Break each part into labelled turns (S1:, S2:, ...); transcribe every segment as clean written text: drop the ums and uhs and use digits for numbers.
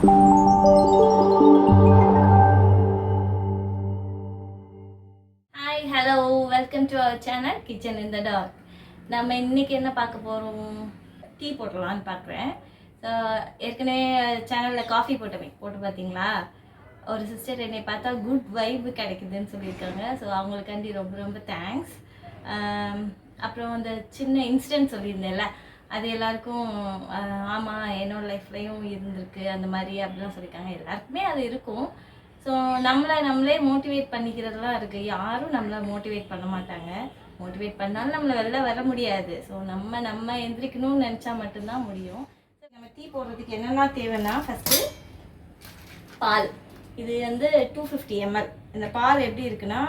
S1: Hi hello welcome to our channel kitchen in the dark. நம்ம இன்னைக்கு என்ன பார்க்க போகிறோம்? டீ போடலான்னு பார்க்குறேன். ஸோ ஏற்கனவே சேனலில் காஃபி போட்டு பார்த்தீங்களா? ஒரு சிஸ்டர் என்னை பார்த்தா குட் வைப் கிடைக்குதுன்னு சொல்லியிருக்காங்க. ஸோ அவங்களுக்காண்டி ரொம்ப ரொம்ப தேங்க்ஸ். அப்புறம் அந்த சின்ன இன்சிடென்ட் சொல்லியிருந்தேன்ல, அது எல்லாருக்கும் ஆமாம் என்னோடய லைஃப்லேயும் இருந்திருக்கு அந்த மாதிரி அப்படிலாம் சொல்லியிருக்காங்க. எல்லாருக்குமே அது இருக்கும். ஸோ நம்மளே மோட்டிவேட் பண்ணிக்கிறதுலாம் இருக்குது. யாரும் நம்மளை மோட்டிவேட் பண்ண மாட்டாங்க. மோட்டிவேட் பண்ணாலும் நம்மளை வெளில வர முடியாது. ஸோ நம்ம எந்திரிக்கணும்னு நினச்சா மட்டும்தான் முடியும். நம்ம டீ போடுறதுக்கு என்னென்ன தேவைன்னா, ஃபஸ்ட்டு பால். இது வந்து 250 ml. இந்த பால் எப்படி இருக்குன்னா,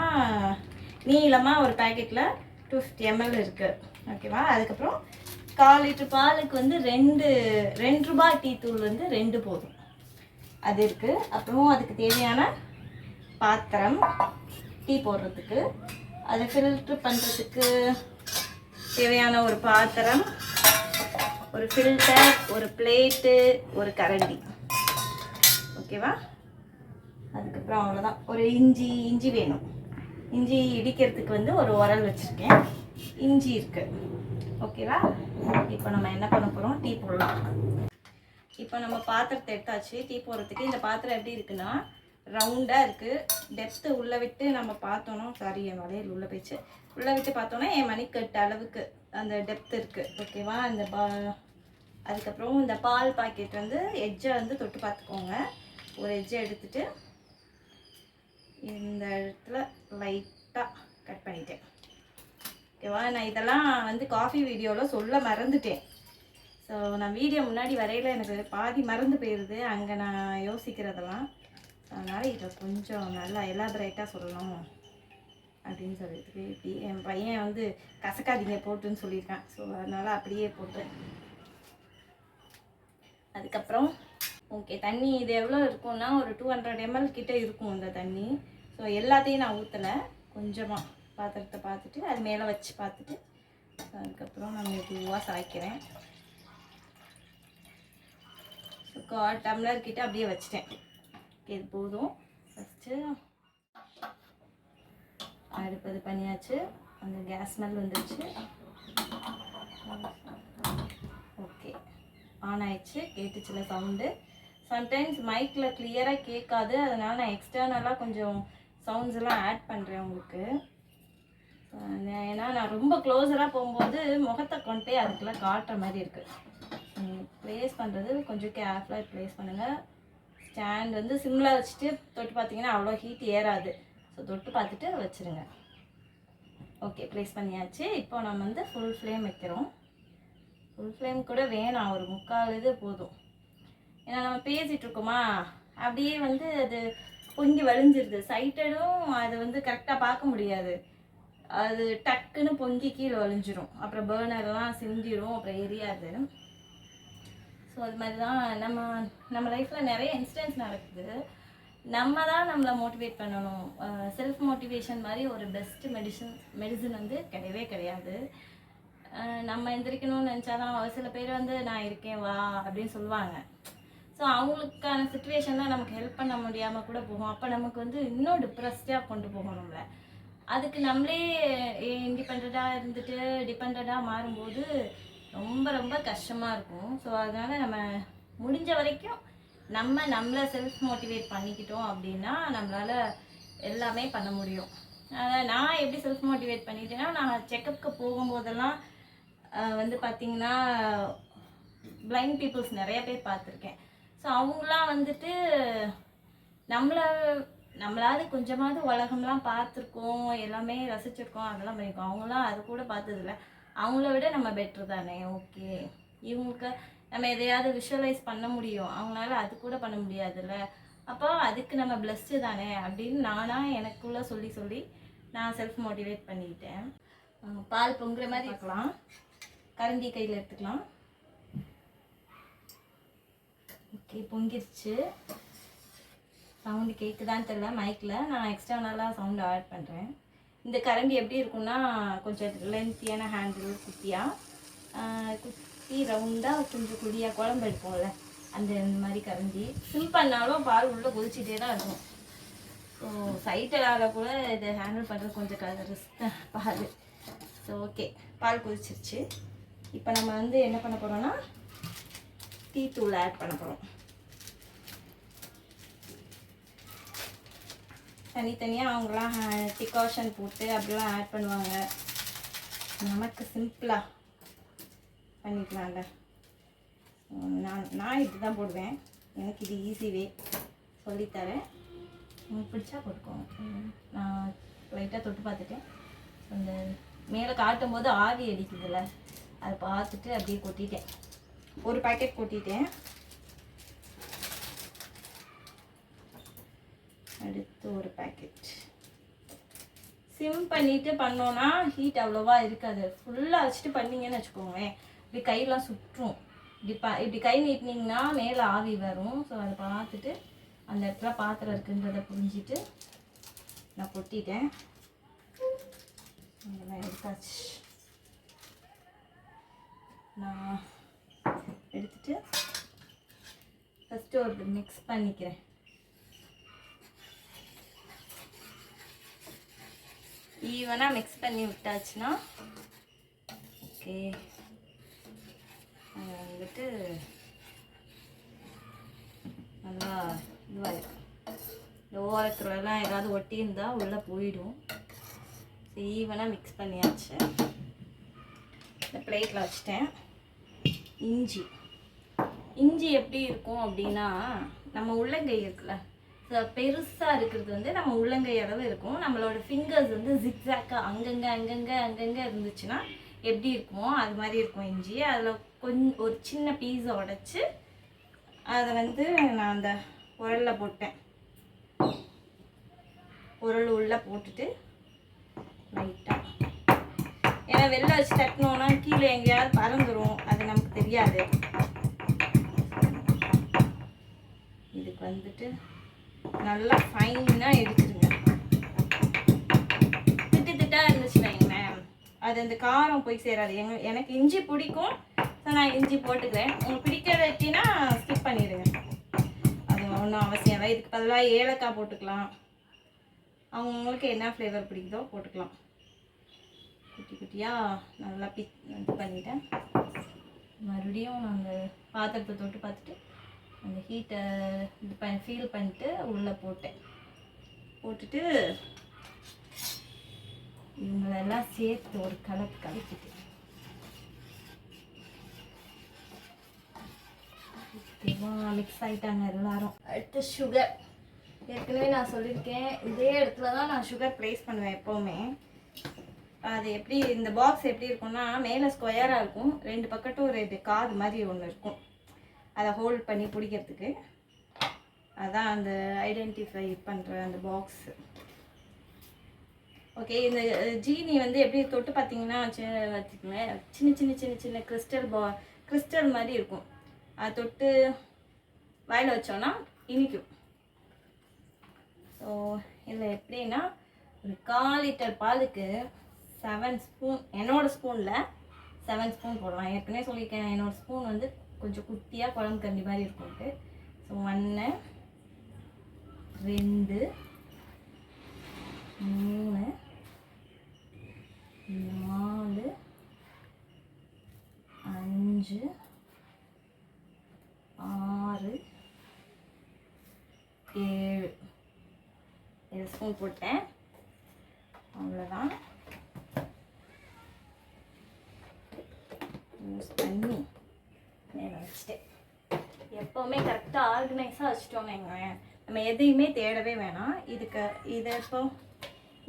S1: நீளமாக ஒரு பேக்கெட்டில் 250 ml இருக்குது. ஓகேவா? அதுக்கப்புறம் 1/4 லிட்டர் பாலுக்கு வந்து 2 ரூபாய் டீ தூள் வந்து 2 போதும். அது இருக்குது. அப்புறம் அதுக்கு தேவையான பாத்திரம் டீ போடுறதுக்கு, அதை ஃபில்ட்ரு பண்ணுறதுக்கு தேவையான ஒரு பாத்திரம், ஒரு ஃபில்டர், ஒரு பிளேட்டு, ஒரு கரண்டி. ஓகேவா? அதுக்கப்புறம் அவ்வளோதான். ஒரு இஞ்சி வேணும். இஞ்சி இடிக்கிறதுக்கு வந்து ஒரு உரல் வச்சுருக்கேன். இஞ்சி இருக்குது. ஓகேவா? இப்போ நம்ம என்ன பண்ண போகிறோம்? டீ போடலாம். இப்போ நம்ம பாத்திரத்தை எடுத்தாச்சு. டீ போடுறதுக்கு இந்த பாத்திரம் எப்படி இருக்குன்னா, ரவுண்டாக இருக்குது. டெப்த்து உள்ளே விட்டு நம்ம பார்த்தோன்னா, சாரி என் வளையல் உள்ளே போயிடுச்சு, உள்ளே விட்டு பார்த்தோன்னா என் மணிக்கட்டு அளவுக்கு அந்த டெப்த் இருக்குது. ஓகேவா? அதுக்கப்புறம் இந்த பால் பாக்கெட் வந்து எட்ஜை வந்து தொட்டு பார்த்துக்கோங்க. ஒரு எட்ஜை எடுத்துகிட்டு இந்த இடத்துல லைட்டாக கட் பண்ணிட்டேன். ஓகேவா? நான் இதெல்லாம் வந்து காஃபி வீடியோவில் சொல்ல மறந்துட்டேன். ஸோ நான் வீடியோ முன்னாடி வரையில் எனக்கு பாதி மறந்து போயிடுது அங்கே நான் யோசிக்கிறதெல்லாம். அதனால் இதை கொஞ்சம் நல்லா எலாபரேட்டாக சொல்லணும் அப்படின்னு சொல்லிட்டு இப்படி என் பையன் வந்து கசக்காதீங்க போட்டுன்னு சொல்லியிருக்கான். ஸோ அதனால் அப்படியே போட்டு, அதுக்கப்புறம் ஓகே தண்ணி இது எவ்வளோ இருக்கும்னா ஒரு 200 ml கிட்டே இருக்கும் இந்த தண்ணி. ஸோ எல்லாத்தையும் நான் ஊற்றலை, கொஞ்சமாக பாத்திரத்தை பார்த்துட்டு அது மேலே வச்சு பார்த்துட்டு அதுக்கப்புறம் நான் மெதுவாக சாய்க்கிறேன். 1/4 டம்ளர் கிட்ட அப்படியே வச்சுட்டேன். இது போதும். ஃபஸ்ட்டு அடுப்பு இது பண்ணியாச்சு. அந்த கேஸ் ஸ்மெல் வந்துடுச்சு. ஓகே, ஆன் ஆயிடுச்சு. கேட்டுச்சுல சவுண்டு. சம்டைம்ஸ் மைக்கில் கிளியராக கேட்காது, அதனால் நான் எக்ஸ்டர்னலாக கொஞ்சம் சவுண்ட்ஸ் எல்லாம் ஆட் பண்ணுறேன் உங்களுக்கு. ஏன்னா நான் ரொம்ப க்ளோஸராக போகும்போது முகத்தை கொண்டே அதுக்கெல்லாம் காட்டுற மாதிரி இருக்குது. ப்ளேஸ் பண்ணுறது கொஞ்சம் கேர்ஃபுல்லாக ப்ளேஸ் பண்ணுங்கள். ஸ்டாண்ட் வந்து சிம்மில் வச்சுட்டு தொட்டு பார்த்தீங்கன்னா அவ்வளோ ஹீட் ஏறாது. ஸோ தொட்டு பார்த்துட்டு வச்சுருங்க. ஓகே, ப்ளேஸ் பண்ணியாச்சு. இப்போ நம்ம வந்து ஃபுல் ஃப்ளேம் வைக்கிறோம். ஃபுல் ஃப்ளேம் கூட வேணாம், ஒரு 3/4 இது போதும். ஏன்னா நம்ம பேசிகிட்ருக்கோமா, அப்படியே வந்து அது பொங்கி வழிஞ்சிருது. சைட்டடும் அது வந்து கரெக்டாக பார்க்க முடியாது. அது டக்குன்னு பொங்கி கீழே வழிஞ்சிரும். அப்புறம் பேர்னர்லாம் சிந்திரும், அப்புறம் எரியாது. ஸோ அது மாதிரி தான் நம்ம லைஃப்பில் நிறைய இன்சிடென்ட்ஸ் நடக்குது. நம்ம தான் நம்மளை மோட்டிவேட் பண்ணணும். செல்ஃப் மோட்டிவேஷன் மாதிரி ஒரு பெஸ்ட்டு மெடிசன் வந்து கிடையவே கிடையாது. நம்ம எந்திரிக்கணும்னு நினச்சாதான், சில பேர் வந்து நான் இருக்கேன் வா அப்படின்னு சொல்லுவாங்க. ஸோ அவங்களுக்கான சுச்சுவேஷனில் நமக்கு ஹெல்ப் பண்ண முடியாமல் கூட போகும். அப்போ நமக்கு வந்து இன்னும் டிப்ரெஸ்டாக கொண்டு போகும் நம்மளை. அதுக்கு நம்மளே இண்டிபெண்ட்டாக இருந்துட்டு டிபெண்ட்டாக மாறும்போது ரொம்ப ரொம்ப கஷ்டமாக இருக்கும். ஸோ அதனால் நம்ம முடிஞ்ச வரைக்கும் நம்மளை செல்ஃப் மோட்டிவேட் பண்ணிக்கிட்டோம் அப்படின்னா நம்மளால் எல்லாமே பண்ண முடியும். நான் எப்படி செல்ஃப் மோட்டிவேட் பண்ணிட்டேன்னா, நான் செக்கப்புக்கு போகும்போதெல்லாம் வந்து பார்த்திங்கன்னா பிளைண்ட் பீப்புள்ஸ் நிறைய பேர் பார்த்துருக்கேன். ஸோ அவங்களாம் வந்துட்டு நம்மளாவது கொஞ்சமாவது உலகம்லாம் பார்த்துருக்கோம், எல்லாமே ரசிச்சிருக்கோம், அதெல்லாம் பண்ணியிருக்கோம். அவங்களாம் அது கூட பார்த்ததில்ல. அவங்கள விட நம்ம பெட்ரு தானே. ஓகே, இவங்களுக்கு நம்ம எதையாவது விஷுவலைஸ் பண்ண முடியும், அவங்களால அது கூட பண்ண முடியாதுல்ல. அப்போ அதுக்கு நம்ம பிளஸ்டு தானே அப்படின்னு நானாக எனக்குள்ளே சொல்லி நான் செல்ஃப் மோட்டிவேட் பண்ணிக்கிட்டேன். பால் பொங்குற மாதிரி இருக்கலாம். கரண்டி கையில் எடுத்துக்கலாம். ஓகே, பொங்கிருச்சு. சவுண்டு கேட்குதான்னு தெரியல மைக்கில். நான் எக்ஸ்டர்னலாக சவுண்டு ஆட் பண்ணுறேன். இந்த கரண்டி எப்படி இருக்குன்னா, கொஞ்சம் லென்த்தியான ஹேண்டில், குட்டி ரவுண்டாக கொஞ்சம் குழியாக குழம்பு எடுப்போம்ல, இந்த மாதிரி கரைஞ்சி சிம் பண்ணாலும் பால் உள்ளே கொதிச்சிட்டே தான் இருக்கும். ஸோ சைட்டில் கூட இதை ஹேண்டில் பண்ணுறது கொஞ்சம் ரிஸ்க் தான் பால். ஸோ ஓகே, பால் கொதிச்சிருச்சு. இப்போ நம்ம வந்து என்ன பண்ண போகிறோம்னா டீ தூள் ஆட் பண்ண போகிறோம். தனித்தனியாக அவங்களாம் டிகாஷன் போட்டு அப்படிலாம் ஆட் பண்ணுவாங்க. நமக்கு சிம்பிளாக பண்ணிக்கலாம்ல. நான் இப்படி தான் போடுவேன். எனக்கு இது ஈஸி வே சொல்லித்தரேன். உங்களுக்கு பிடிச்சா போட்டுக்கோங்க. நான் லைட்டாக தொட்டு பார்த்துட்டேன். அந்த மேலே காட்டும் போது ஆவி அடிக்குதுல்ல, அதை பார்த்துட்டு அப்படியே கொட்டிட்டேன். ஒரு பேக்கெட் கொட்டிட்டேன். அடுத்து ஒரு பேக்கெட். சிம் பண்ணிவிட்டு பண்ணோன்னா ஹீட் அவ்வளோவா இருக்காது. ஃபுல்லாக வச்சுட்டு பண்ணிங்கன்னு வச்சுக்கோங்களேன், இப்படி கையெல்லாம் சுற்றும். இப்படி கை நீட்டினீங்கன்னா மேலே ஆவி வரும். ஸோ அதை பார்த்துட்டு அந்த இடத்துல பாத்திரம் இருக்குன்றதை புரிஞ்சிட்டு நான் கொட்டிட்டேன். இதெல்லாம் எடுத்தாச்சு. நான் எடுத்துட்டு ஃபஸ்ட்டு ஒரு மிக்ஸ் பண்ணிக்கிறேன். ஈவனாக மிக்ஸ் பண்ணி விட்டாச்சுன்னா ஓகே. வந்துட்டு நல்லா இதுவாகிடும். இந்த ஓரத்துலலாம் ஏதாவது ஒட்டி இருந்தால் உள்ளே போயிடும். ஈவனாக மிக்ஸ் பண்ணியாச்சு. இந்த பிளேட்டில் வச்சுட்டேன். இஞ்சி எப்படி இருக்கும் அப்படின்னா, நம்ம உள்ளங்கை இருக்குல்ல, பெருசாக இருக்கிறது வந்து நம்ம உள்ளங்கை அளவு இருக்கும். நம்மளோட ஃபிங்கர்ஸ் வந்து ஜிக்ஸாக்காக அங்கங்கே இருந்துச்சுன்னா எப்படி இருக்குமோ அது மாதிரி இருக்கும் இஞ்சி. அதில் கொஞ்சம் ஒரு சின்ன பீஸை உடைச்சி அதை வந்து நான் அந்த உரலில் போட்டேன். உரல் உள்ளே போட்டுட்டு லைட்டாக, ஏன்னா வெளில வச்சு தட்டினோன்னா கீழே எங்கேயாவது பறந்துடும், அது நமக்கு தெரியாது. இதுக்கு வந்துட்டு நல்லா ஃபைனாக எடுத்துடுங்க. திட்டாக இருந்துச்சுன்னா வைங்களேன், அது அந்த காரம் போய் சேராது. எனக்கு இஞ்சி பிடிக்கும், ஸோ நான் இஞ்சி போட்டுக்கிறேன். உங்களுக்கு பிடிக்காதட்டினா ஸ்கிப் பண்ணிடுங்க, அது ஒன்றும் அவசியம் இல்லை. இதுக்கு பதிலாக ஏலக்காய் போட்டுக்கலாம். அவங்களுக்கு என்ன ஃப்ளேவர் பிடிக்குதோ போட்டுக்கலாம். குட்டி குட்டியாக நல்லா இது பண்ணிட்டேன். மறுபடியும் நாங்கள் பாத்திரத்தை தொட்டு பார்த்துட்டு அந்த ஹீட்டை இது ஃபீல் பண்ணிட்டு உள்ளே போட்டுட்டு இவங்களெல்லாம் சேர்த்து ஒரு கலக்கிட்டு மிக்ஸ் ஆகிட்டாங்க எல்லாரும். அடுத்து சுகர். ஏற்கனவே நான் சொல்லியிருக்கேன், இதே இடத்துல தான் நான் சுகர் ப்ளேஸ் பண்ணுவேன் எப்போவுமே. அது எப்படி, இந்த பாக்ஸ் எப்படி இருக்கும்னா, மேலே ஸ்கொயராக இருக்கும், ரெண்டு பக்கட்டும் ஒரு இது காது மாதிரி ஒன்று இருக்கும், அதை ஹோல்ட் பண்ணி பிடிக்கிறதுக்கு. அதான் அந்த ஐடென்டிஃபை பண்ணுற அந்த பாக்ஸு. ஓகே, இந்த ஜீனி வந்து எப்படி தொட்டு பார்த்தீங்கன்னா வச்சுக்கோங்களேன், சின்ன கிறிஸ்டல் மாதிரி இருக்கும். அதை தொட்டு வாயில் வச்சோன்னா இனிக்கும். ஸோ இதில் எப்படின்னா, ஒரு 1/4 லிட்டர் பாலுக்கு 7 ஸ்பூன், என்னோடய ஸ்பூனில் 7 ஸ்பூன் போடலாம். ஏற்கனவே சொல்லியிருக்கேன், என்னோடய ஸ்பூன் வந்து கொஞ்சம் குட்டியாக குழம்பு கண்டி மாதிரி இருக்கும்ட்டு. ஸோ 1 2 3 4 5 6 7 ஸ்பூன் போட்டேன். அவ்வளோதான். யூஸ் பண்ணி மேலே வச்சுட்டேன். எப்போவுமே கரெக்டாக ஆர்கனைஸாக வச்சுட்டோமேங்க, நம்ம எதையுமே தேடவே வேணாம். இதை இப்போ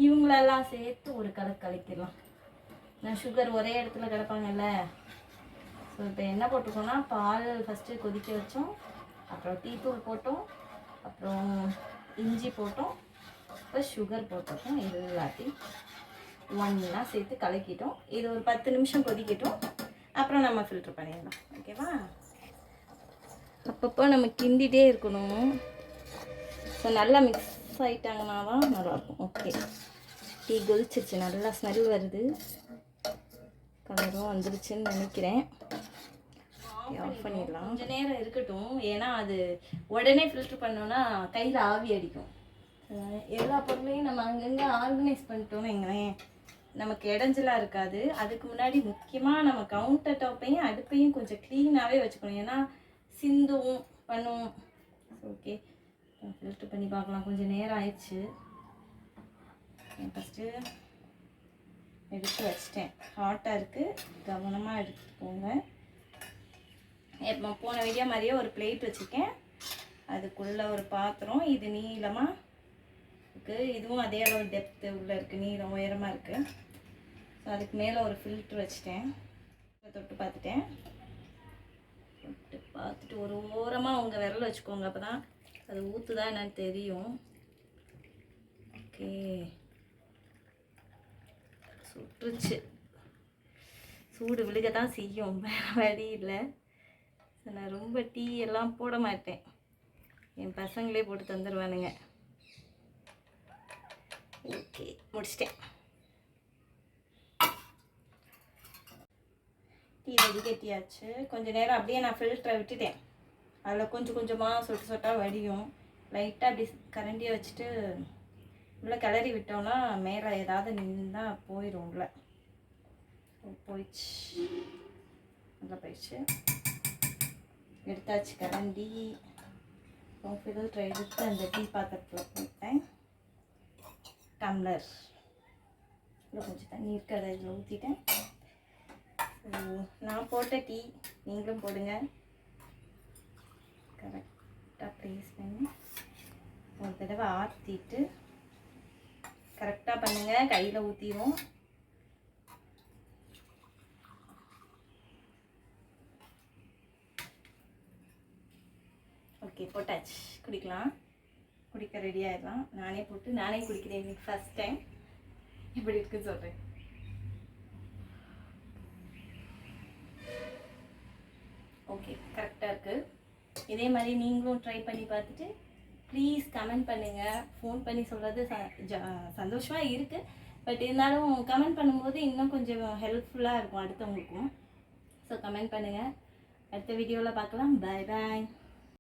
S1: இவங்களெல்லாம் சேர்த்து ஒரு கலக்கிடலாம். நான் சுகர் ஒரே இடத்துல கிடப்பாங்கல்ல. ஸோ இப்போ என்ன போட்டுக்கோன்னா, பால் ஃபஸ்ட்டு கொதிக்க வச்சோம், அப்புறம் டீ தூள் போட்டோம், அப்புறம் இஞ்சி போட்டோம், இப்போ சுகர் போட்டோம். இது எல்லாத்தையும் ஒன்றா சேர்த்து கலக்கிட்டோம். இது ஒரு 10 நிமிஷம் கொதிக்கட்டும், அப்புறம் நம்ம ஃபில்டர் பண்ணிடலாம். ஓகேவா? அப்பப்போ நம்ம கிண்டிகிட்டே இருக்கணும். ஸோ நல்லா மிக்ஸ் ஆகிட்டாங்கன்னா தான் நல்லாயிருக்கும். ஓகே, டீ கொதிச்சிருச்சு, நல்லா ஸ்மெல் வருது, கலரும் வந்துருச்சுன்னு நினைக்கிறேன். ஆஃப் பண்ணிடலாம். கொஞ்சம் நேரம் இருக்கட்டும், ஏன்னா அது உடனே ஃபில்ட்ரு பண்ணோன்னா கையில் ஆவி அடிக்கும். எல்லா பொருளையும் நம்ம அங்கங்கே ஆர்கனைஸ் பண்ணிட்டோம்னு வைங்களேன், நமக்கு இடைஞ்சலாக இருக்காது. அதுக்கு முன்னாடி முக்கியமாக நம்ம கவுண்டர் டாப்பையும் அடுப்பையும் கொஞ்சம் க்ளீனாகவே வச்சுக்கணும், ஏன்னா சிந்தும் பண்ணும். ஓகே, ஃபில்ட்ரு பண்ணி பார்க்கலாம். கொஞ்சம் நேரம் ஆயிடுச்சு. ஃபஸ்ட்டு எடுத்து வச்சிட்டேன். ஹாட்டாக இருக்குது, கவனமாக எடுத்துக்கோங்க. இப்போ போன வீடியோ மாதிரியே ஒரு பிளேட் வச்சுருக்கேன், அதுக்குள்ளே ஒரு பாத்திரம். இது நீளமாக இருக்குது, இதுவும் அதே அளவு டெப்த்து உள்ளே இருக்குது, நீளம் உயரமாக இருக்குது. ஸோ அதுக்கு மேலே ஒரு ஃபில்ட்ரு வச்சுட்டேன். தொட்டு பார்த்துட்டேன். தொட்டு பார்த்துட்டு ஒரு ஓரமாக உங்கள் விரல் வச்சுக்கோங்க, அப்போ தான் அது ஊற்றுதா என்னன்னு தெரியும். ஓகே, சுட்டுருச்சு. சூடு விழுக தான் செய்யும், வேறு வழி இல்லை. நான் ரொம்ப டீ எல்லாம் போட மாட்டேன், என் பசங்களே போட்டு தந்துடுவானுங்க. ஓகே, முடிச்சிட்டேன். டீ வடிகட்டியாச்சு. கொஞ்சம் நேரம் அப்படியே நான் ஃபில்டரை விட்டுட்டேன். அதில் கொஞ்சம் கொஞ்சமாக சொட்டு சொட்டாக வடியும். லைட்டாக அப்படி கரண்டியை வச்சுட்டு உள்ளே கிளறி விட்டோம்னா மேலே ஏதாவது நின்றுனா போயிடும். உள்ள போயிடுச்சு, நல்லா போயிடுச்சு. எடுத்தாச்சு கரண்டி. ஃபில்டரை எடுத்து அந்த டீ பாத்திரத்தில் போட்டேன். டம்ளர் கொஞ்சம் தண்ணி இருக்குது, அதை இதில் ஊற்றிட்டேன். நான் போட்ட டீ நீங்களும் போடுங்க. கரெக்டாக ப்ளேஸ் பண்ணி ஒரு தடவை ஆற்றிட்டு கரெக்டாக பண்ணுங்கள், கையில் ஊற்றிடும். ஓகே, போட்டாச்சு. குடிக்கலாம், குடிக்க ரெடி ஆகிடலாம். நானே போட்டு நானே குடிக்கிறேன். இன்னைக்கு ஃபஸ்ட் டைம். எப்படி இருக்குன்னு சொல்கிறேன். ஓகே, கரெக்டாக இருக்குது. இதே மாதிரி நீங்களும் ட்ரை பண்ணி பார்த்துட்டு ப்ளீஸ் கமெண்ட் பண்ணுங்கள். ஃபோன் பண்ணி சொல்கிறது சந்தோஷமாக இருக்குது, பட் இருந்தாலும் கமெண்ட் பண்ணும்போது இன்னும் கொஞ்சம் ஹெல்ப்ஃபுல்லாக இருக்கும் அடுத்தவங்களுக்கும். ஸோ கமெண்ட் பண்ணுங்கள். அடுத்த வீடியோவில் பார்க்கலாம். பாய் பாய்.